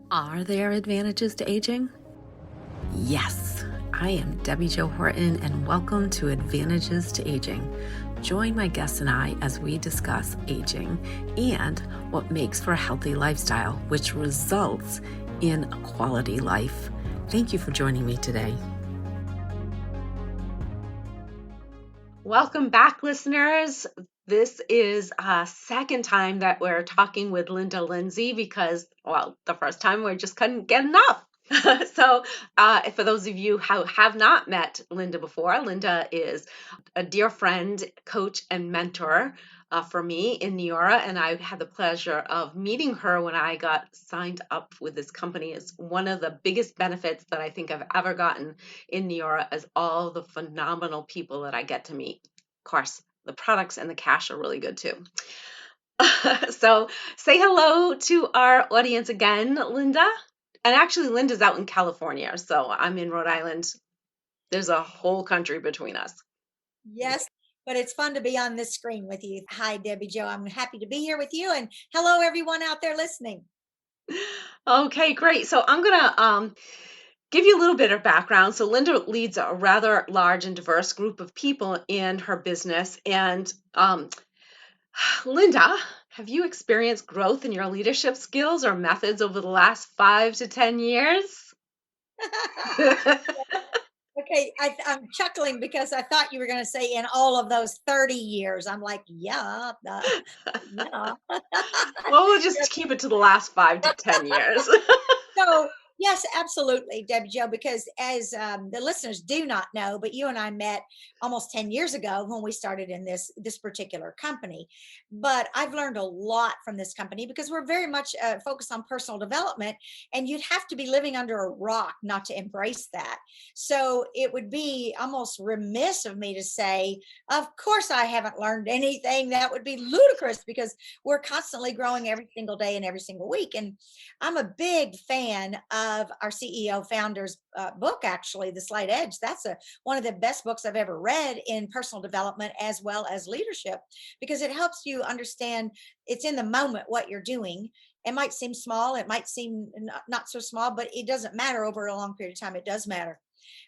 Are there advantages to aging? Yes, I am Debbi-Jo Horton, and welcome to Advantages to Aging. Join my guests and I as we discuss aging and what makes for a healthy lifestyle, which results in a quality life. Thank you for joining me today. Welcome back, listeners. This is a second time that we're talking with Lindsey because, well, the first time we just couldn't get enough. So for those of you who have not met Linda before, Linda is a dear friend, coach, and mentor for me in Neora, and I had the pleasure of meeting her when I got signed up with this company. It's one of the biggest benefits that I think I've ever gotten in Neora is all the phenomenal people that I get to meet. Of course, the products and the cash are really good too. So say hello to our audience again, Linda. And actually, Linda's out in California, so I'm in Rhode Island. There's a whole country between us. Yes, but it's fun to be on this screen with you. Hi, Debbi-Jo. I'm happy to be here with you. And hello, everyone out there listening. Okay, great. So I'm going to give you a little bit of background. So Linda leads a rather large and diverse group of people in her business. And Linda, have you experienced growth in your leadership skills or methods over the last 5 to 10 years? Okay, I'm chuckling because I thought you were going to say in all of those 30 years. I'm like, yeah, yeah. Well, we'll just keep it to the last 5 to 10 years. So, yes, absolutely, Debbi-Jo, because as the listeners do not know, but you and I met almost 10 years ago when we started in this particular company. But I've learned a lot from this company because we're very much focused on personal development, and you'd have to be living under a rock not to embrace that. So it would be almost remiss of me to say, of course, I haven't learned anything. That would be ludicrous because we're constantly growing every single day and every single week. And I'm a big fan of our CEO founder's book, actually, The Slight Edge. That's one of the best books I've ever read in personal development as well as leadership, because it helps you understand it's in the moment what you're doing. It might seem small, it might seem not so small, but it doesn't matter over a long period of time. It does matter.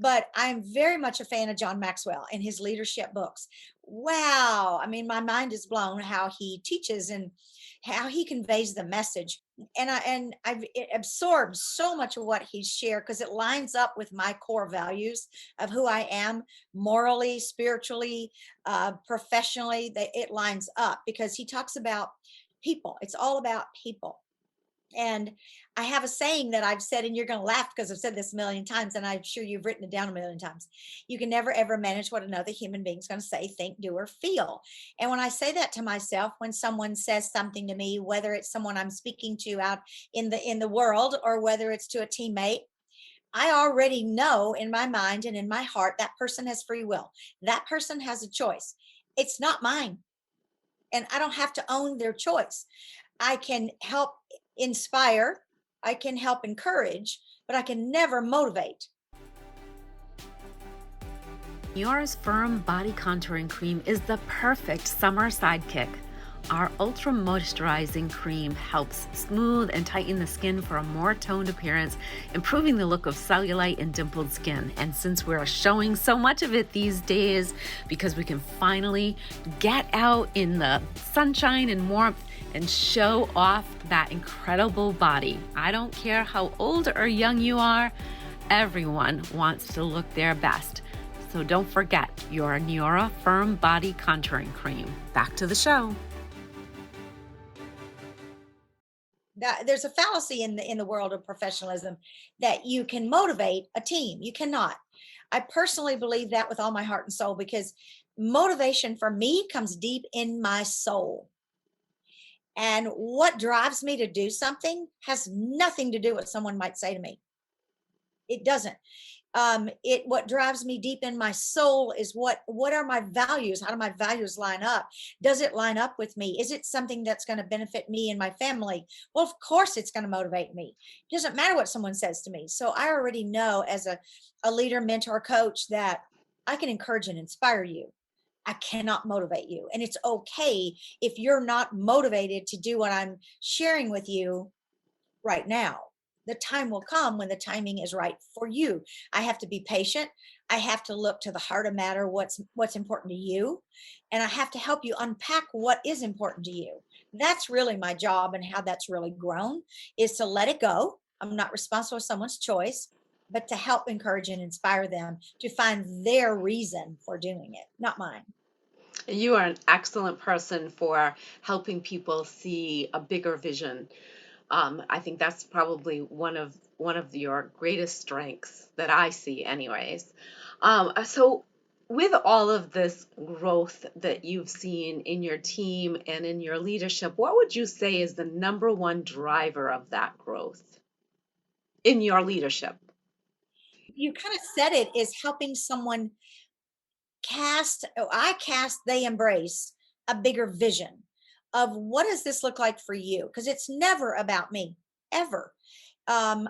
But I'm very much a fan of John Maxwell and his leadership books. Wow. I mean, my mind is blown how he teaches and how he conveys the message. I've absorbed so much of what he's shared because it lines up with my core values of who I am morally, spiritually, professionally. It lines up because he talks about people. It's all about people. And I have a saying that I've said, and you're going to laugh because I've said this a million times, and I'm sure you've written it down a million times. You can never, ever manage what another human being is going to say, think, do, or feel. And when I say that to myself, when someone says something to me, whether it's someone I'm speaking to out in the world or whether it's to a teammate, I already know in my mind and in my heart that person has free will. That person has a choice. It's not mine. And I don't have to own their choice. I can help inspire, I can help encourage, but I can never motivate. Neora's Firm Body Contouring Cream is the perfect summer sidekick. Our Ultra Moisturizing Cream helps smooth and tighten the skin for a more toned appearance, improving the look of cellulite and dimpled skin. And since we're showing so much of it these days, because we can finally get out in the sunshine and warmth and show off that incredible body. I don't care how old or young you are, everyone wants to look their best. So don't forget your Neora Firm Body Contouring Cream. Back to the show. There's a fallacy in the world of professionalism that you can motivate a team. You cannot. I personally believe that with all my heart and soul, because motivation for me comes deep in my soul. And what drives me to do something has nothing to do with what someone might say to me. It doesn't. What drives me deep in my soul is what are my values? How do my values line up? Does it line up with me? Is it something that's going to benefit me and my family? Well, of course it's going to motivate me. It doesn't matter what someone says to me. So I already know as a leader, mentor, coach, that I can encourage and inspire you. I cannot motivate you. And it's okay if you're not motivated to do what I'm sharing with you right now. The time will come when the timing is right for you. I have to be patient. I have to look to the heart of matter, what's important to you, and I have to help you unpack what is important to you. That's really my job, and how that's really grown is to let it go. I'm not responsible for someone's choice, but to help encourage and inspire them to find their reason for doing it, not mine. You are an excellent person for helping people see a bigger vision. I think that's probably one of your greatest strengths that I see, anyways. So, with all of this growth that you've seen in your team and in your leadership, what would you say is the number one driver of that growth in your leadership? You kind of said it, is helping someone cast, oh, I cast, they embrace a bigger vision of what does this look like for you? Because it's never about me, ever. um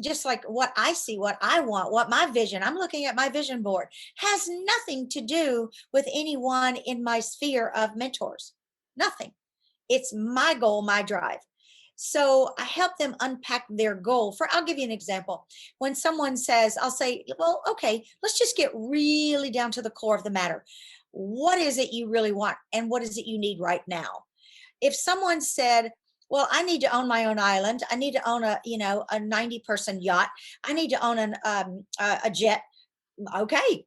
just like what I see, what I want, what my vision, I'm looking at my vision board, has nothing to do with anyone in my sphere of mentors. Nothing. It's my goal, my drive. So I help them unpack their goal. For I'll give you an example. When someone says, I'll say, well, okay, let's just get really down to the core of the matter. What is it you really want, and what is it you need right now? If someone said, well, I need to own my own island, I need to own a 90-person yacht, I need to own a jet. Okay.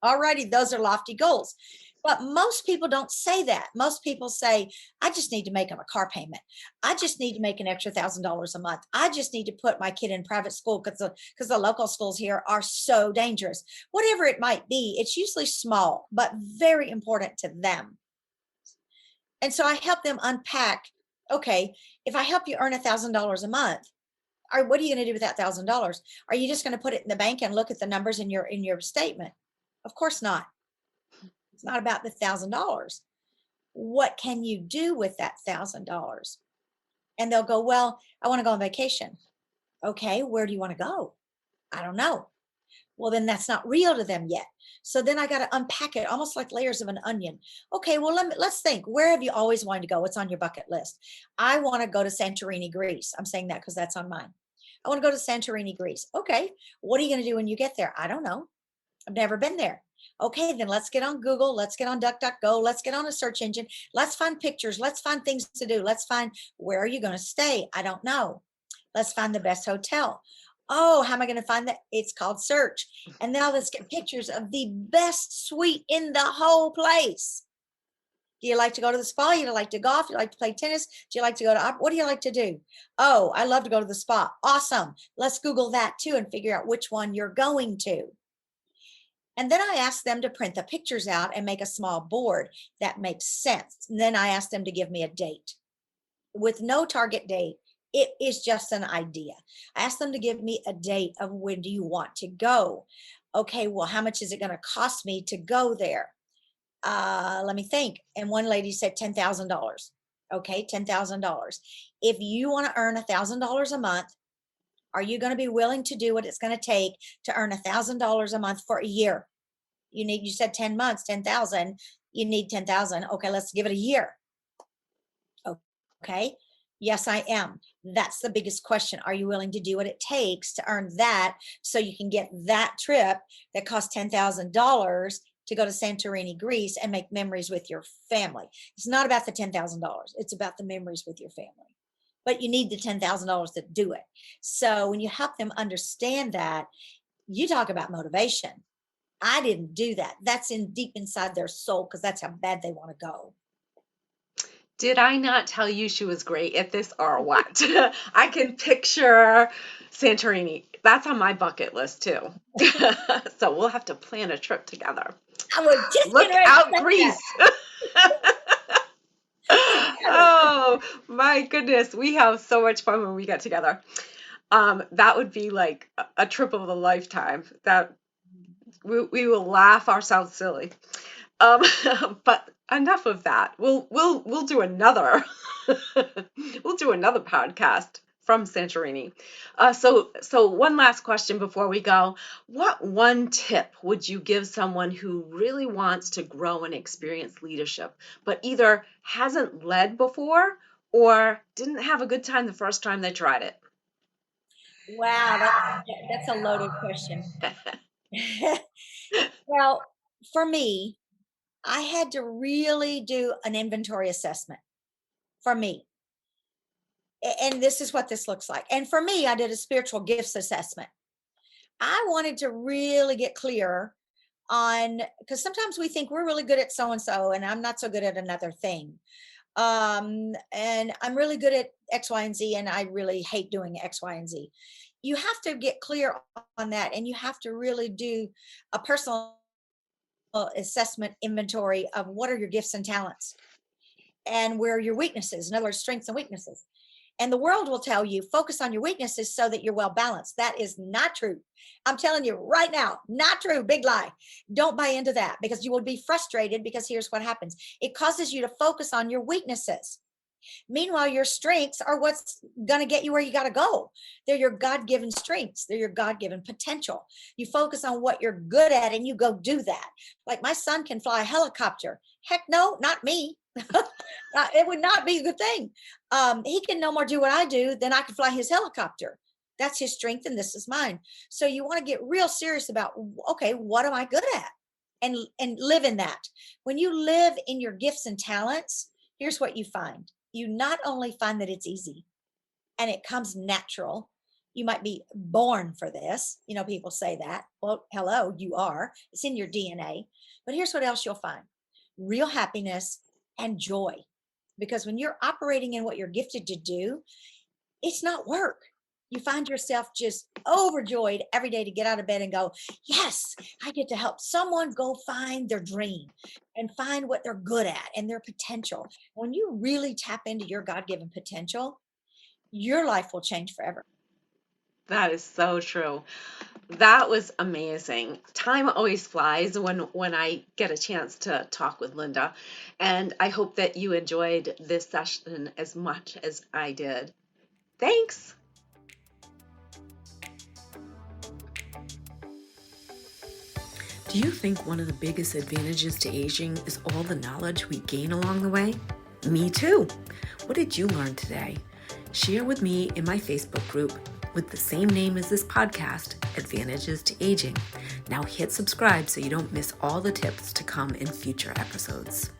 All righty, those are lofty goals. But most people don't say that. Most people say, I just need to make a car payment. I just need to make an extra $1,000 a month. I just need to put my kid in private school because the local schools here are so dangerous. Whatever it might be, it's usually small, but very important to them. And so I help them unpack, okay, if I help you earn $1,000 a month, or what are you going to do with that $1,000? Are you just going to put it in the bank and look at the numbers in your statement? Of course not. It's not about the $1,000. What can you do with that $1,000? And they'll go, well, I want to go on vacation. Okay, where do you want to go? I don't know. Well, then that's not real to them yet. So then I got to unpack it almost like layers of an onion. Okay, well, let's think. Where have you always wanted to go? What's on your bucket list? I want to go to Santorini, Greece. I'm saying that because that's on mine. I want to go to Santorini, Greece. Okay, what are you going to do when you get there? I don't know. I've never been there. Okay, then let's get on Google. Let's get on DuckDuckGo. Let's get on a search engine. Let's find pictures. Let's find things to do. Let's find, where are you going to stay? I don't know. Let's find the best hotel. Oh, how am I going to find that? It's called search. And now let's get pictures of the best suite in the whole place. Do you like to go to the spa? You like to golf? You like to play tennis? Do you like to go to, what do you like to do? Oh, I love to go to the spa. Awesome. Let's Google that too and figure out which one you're going to. And then I ask them to print the pictures out and make a small board that makes sense. And then I ask them to give me a date with no target date. It is just an idea. I ask them to give me a date of when do you want to go? Okay, well, how much is it going to cost me to go there? Let me think. And one lady said $10,000. Okay, $10,000. If you want to earn $1,000 a month, are you going to be willing to do what it's going to take to earn $1,000 a month for a year? You said 10 months, 10,000. You need 10,000. Okay, let's give it a year. Okay. Yes, I am. That's the biggest question. Are you willing to do what it takes to earn that so you can get that trip that costs $10,000 to go to Santorini, Greece, and make memories with your family? It's not about the $10,000. It's about the memories with your family. But you need the $10,000 to do it. So when you help them understand that, you talk about motivation. I didn't do that. That's in deep inside their soul because that's how bad they want to go. Did I not tell you she was great at this or what? I can picture Santorini. That's on my bucket list too. So we'll have to plan a trip together. I was just Look getting ready to out, say that. Greece. Together. Oh my goodness, we have so much fun when we get together. That would be like a trip of a lifetime. That we will laugh ourselves silly. Um, but enough of that. We'll do another we'll do another podcast from Santorini. So one last question before we go. What one tip would you give someone who really wants to grow and experience leadership, but either hasn't led before or didn't have a good time the first time they tried it? Wow, that's a loaded question. Well, for me, I had to really do an inventory assessment for me. And this is what this looks like. And for me, I did a spiritual gifts assessment. I wanted to really get clear on, because sometimes we think we're really good at so and so, and I'm not so good at another thing. And I'm really good at X, Y, and Z, and I really hate doing X, Y, and Z. You have to get clear on that, and you have to really do a personal assessment inventory of what are your gifts and talents and where are your weaknesses, in other words, strengths and weaknesses. And the world will tell you focus on your weaknesses so that you're well balanced. That is not true. I'm telling you right now, not true. Big lie. Don't buy into that, because you will be frustrated, because here's what happens. It causes you to focus on your weaknesses. Meanwhile, your strengths are what's going to get you where you got to go. They're your God given strengths, they're your God given potential. You focus on what you're good at and you go do that. Like my son can fly a helicopter. Heck no, not me. It would not be a good thing. He can no more do what I do than I can fly his helicopter. That's his strength, and this is mine. So you want to get real serious about, okay, what am I good at? And live in that. When you live in your gifts and talents, here's what you find. You not only find that it's easy and it comes natural. You might be born for this. People say that. Well, hello, you are. It's in your DNA. But here's what else you'll find: real happiness and joy. Because when you're operating in what you're gifted to do, it's not work. You find yourself just overjoyed every day to get out of bed and go, yes, I get to help someone go find their dream and find what they're good at and their potential. When you really tap into your God-given potential, your life will change forever. That is so true. That was amazing. Time always flies when I get a chance to talk with Linda, and I hope that you enjoyed this session as much as I did. Thanks. Do you think one of the biggest advantages to aging is all the knowledge we gain along the way? Me too. What did you learn today? Share with me in my Facebook group with the same name as this podcast, Advantages to Aging. Now hit subscribe so you don't miss all the tips to come in future episodes.